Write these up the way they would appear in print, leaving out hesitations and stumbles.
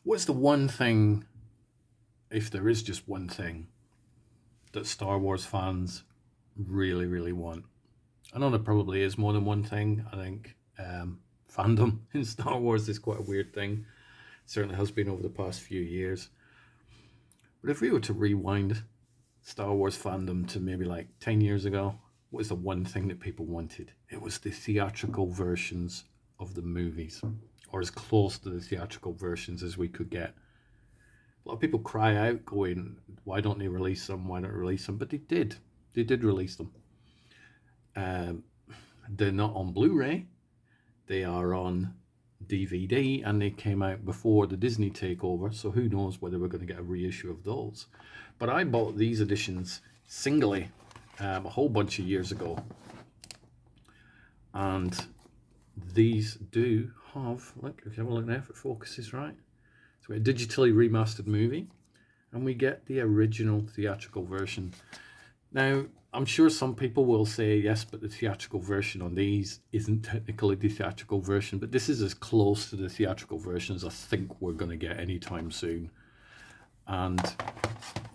What's the one thing, if there is just one thing, that Star Wars fans really, really want? I know there probably is more than one thing. I think fandom in Star Wars is quite a weird thing. It certainly has been over the past few years. But if we were to rewind Star Wars fandom to maybe like 10 years ago, what was the one thing that people wanted? It was the theatrical versions of the movies, or as close to the theatrical versions as we could get. A lot of people cry out, going, "Why don't they release them? Why don't they release them?" But they did. They did release them. Um, they're not on Blu-ray. They are on DVD, and they came out before the Disney takeover. So who knows whether we're going to get a reissue of those? But I bought these editions singly a whole bunch of years ago, and these do have, look, if you have a look there, if it focuses right. So we have a digitally remastered movie, and we get the original theatrical version. Now, I'm sure some people will say, yes, but the theatrical version on these isn't technically the theatrical version, but this is as close to the theatrical version as I think we're going to get anytime soon. And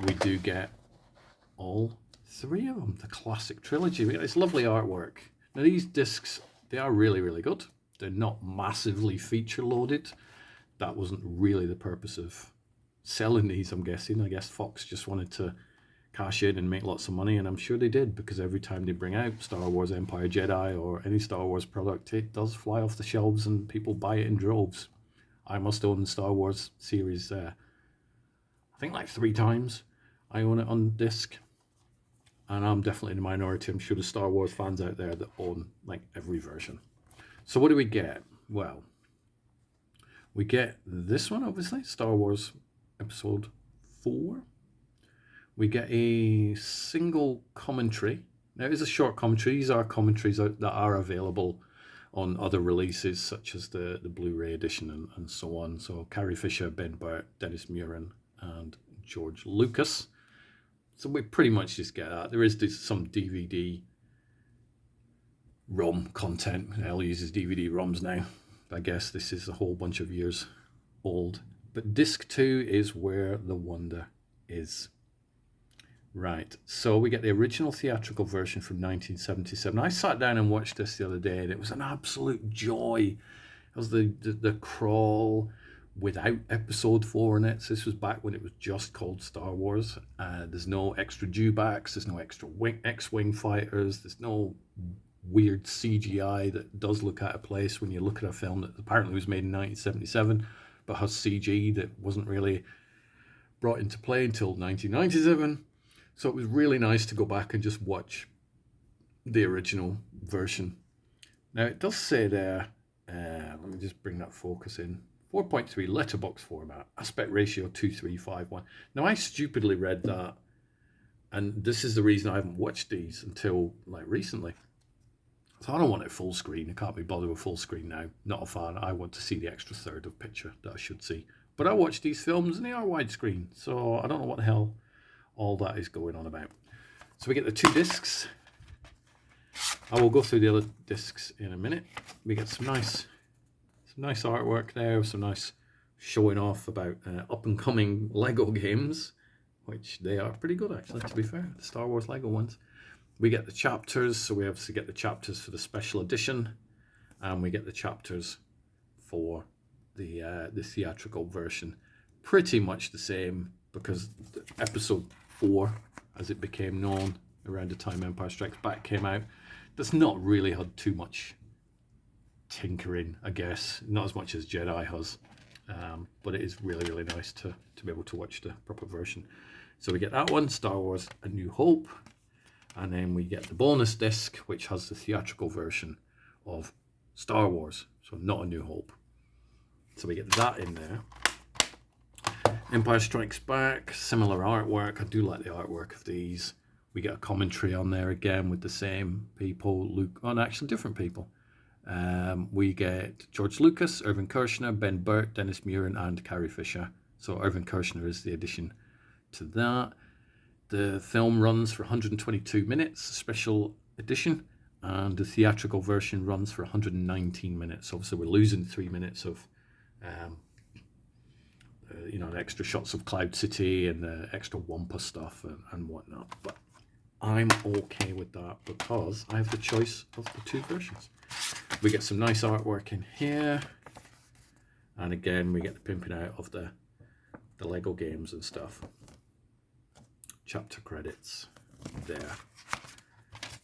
we do get all three of them, the classic trilogy. We get this lovely artwork. Now, these discs, they are really, really good. They're not massively feature loaded. That wasn't really the purpose of selling these, I'm guessing. I guess Fox just wanted to cash in and make lots of money, and I'm sure they did, because every time they bring out Star Wars Empire Jedi or any Star Wars product, it does fly off the shelves and people buy it in droves. I must own the Star Wars series, I think like 3 times. I own it on disc, and I'm definitely in the minority. I'm sure there's Star Wars fans out there that own like every version. So what do we get? Well, we get this one, obviously, Star Wars Episode 4. We get a single commentary. Now, it is a short commentary. These are commentaries that are available on other releases, such as the Blu-ray edition and so on. So Carrie Fisher, Ben Burt, Dennis Muren, and George Lucas. So we pretty much just get that. There is some DVD ROM content. Elle uses DVD ROMs now. I guess this is a whole bunch of years old. But disc 2 is where the wonder is. Right, so we get the original theatrical version from 1977. I sat down and watched this the other day, and it was an absolute joy. It was the crawl without episode 4 in it. So this was back when it was just called Star Wars. There's no extra dewbacks, there's no extra X-Wing fighters, there's no weird CGI that does look out of place when you look at a film that apparently was made in 1977, but has CG that wasn't really brought into play until 1997. So it was really nice to go back and just watch the original version. Now, it does say there, let me just bring that focus in, 4.3 letterbox format, aspect ratio 2351. Now, I stupidly read that, and this is the reason I haven't watched these until like recently. So I don't want it full screen. I can't be bothered with full screen now. Not a fan. I want to see the extra third of picture that I should see. But I watch these films and they are widescreen, so I don't know what the hell all that is going on about. So we get the 2 discs. I will go through the other discs in a minute. We get some nice artwork there, some nice showing off about up and coming Lego games, which they are pretty good actually, to be fair, the Star Wars Lego ones. We get the chapters, so we obviously get the chapters for the special edition, and we get the chapters for the theatrical version. Pretty much the same, because episode 4, as it became known around the time Empire Strikes Back came out, that's not really had too much tinkering, I guess, not as much as Jedi has, but it is really, really nice to be able to watch the proper version. So we get that one, Star Wars A New Hope, and then we get the bonus disc, which has the theatrical version of Star Wars, so not A New Hope. So we get that in there. Empire Strikes Back, similar artwork. I do like the artwork of these. We get a commentary on there again with the same people, Luke, and actually different people. We get George Lucas, Irvin Kershner, Ben Burt, Dennis Muren, and Carrie Fisher. So Irvin Kershner is the addition to that. The film runs for 122 minutes, special edition, and the theatrical version runs for 119 minutes. Obviously, we're losing 3 minutes of the extra shots of Cloud City and the extra Wampa stuff and whatnot. But I'm okay with that because I have the choice of the two versions. We get some nice artwork in here. And again, we get the pimping out of the Lego games and stuff. Chapter credits there.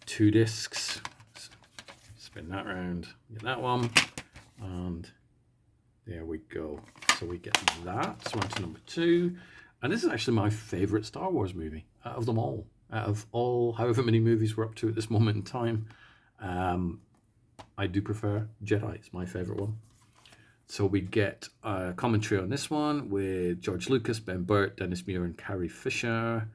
2 discs. Spin that round. Get that one. And there we go. So we get that. So on to number 2. And this is actually my favorite Star Wars movie out of them all. Out of all, however many movies we're up to at this moment in time, I do prefer Jedi. It's my favorite one. So we get a commentary on this one with George Lucas, Ben Burt, Dennis Muir, and Carrie Fisher.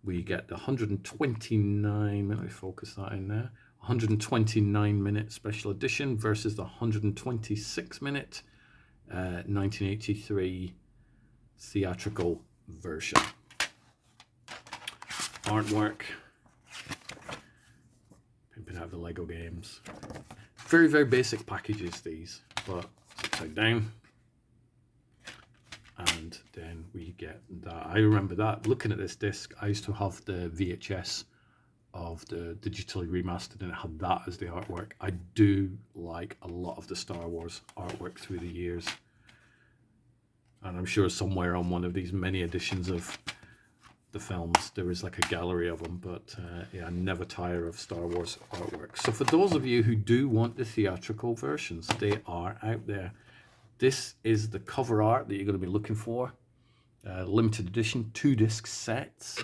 We get the 129, let me focus that in there, 129-minute special edition versus the 126-minute 1983 theatrical version. Artwork, pimping out the Lego games. Very, very basic packages, these, but upside down. And then we get that. I remember that, looking at this disc, I used to have the VHS of the digitally remastered, and it had that as the artwork. I do like a lot of the Star Wars artwork through the years. And I'm sure somewhere on one of these many editions of the films there is like a gallery of them, but yeah, I never tire of Star Wars artwork. So for those of you who do want the theatrical versions, they are out there. This is the cover art that you're going to be looking for. Limited edition 2-disc sets.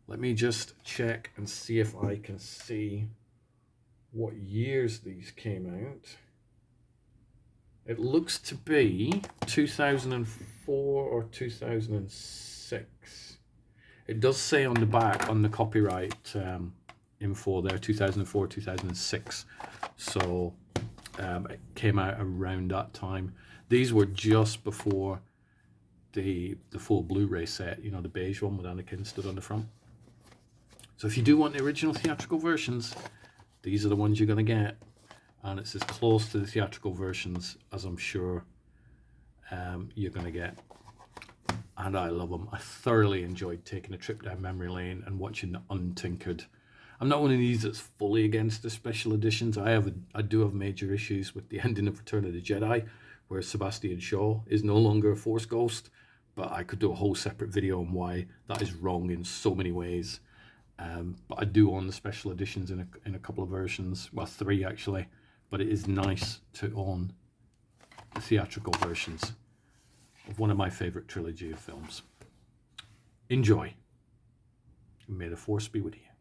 Let me just check and see if I can see what years these came out. It looks to be 2004 or 2006. It does say on the back, on the copyright info there, 2004, 2006. So it came out around that time. These were just before the full Blu-ray set, you know, the beige one with Anakin stood on the front. So if you do want the original theatrical versions, these are the ones you're going to get. And it's as close to the theatrical versions as I'm sure you're going to get. And I love them. I thoroughly enjoyed taking a trip down memory lane and watching the untinkered. I'm not one of these that's fully against the special editions. I do have major issues with the ending of Return of the Jedi, where Sebastian Shaw is no longer a Force ghost. But I could do a whole separate video on why that is wrong in so many ways. But I do own the special editions in a couple of versions. Well, 3 actually. But it is nice to own the theatrical versions of one of my favorite trilogy of films. Enjoy. May the Force be with you.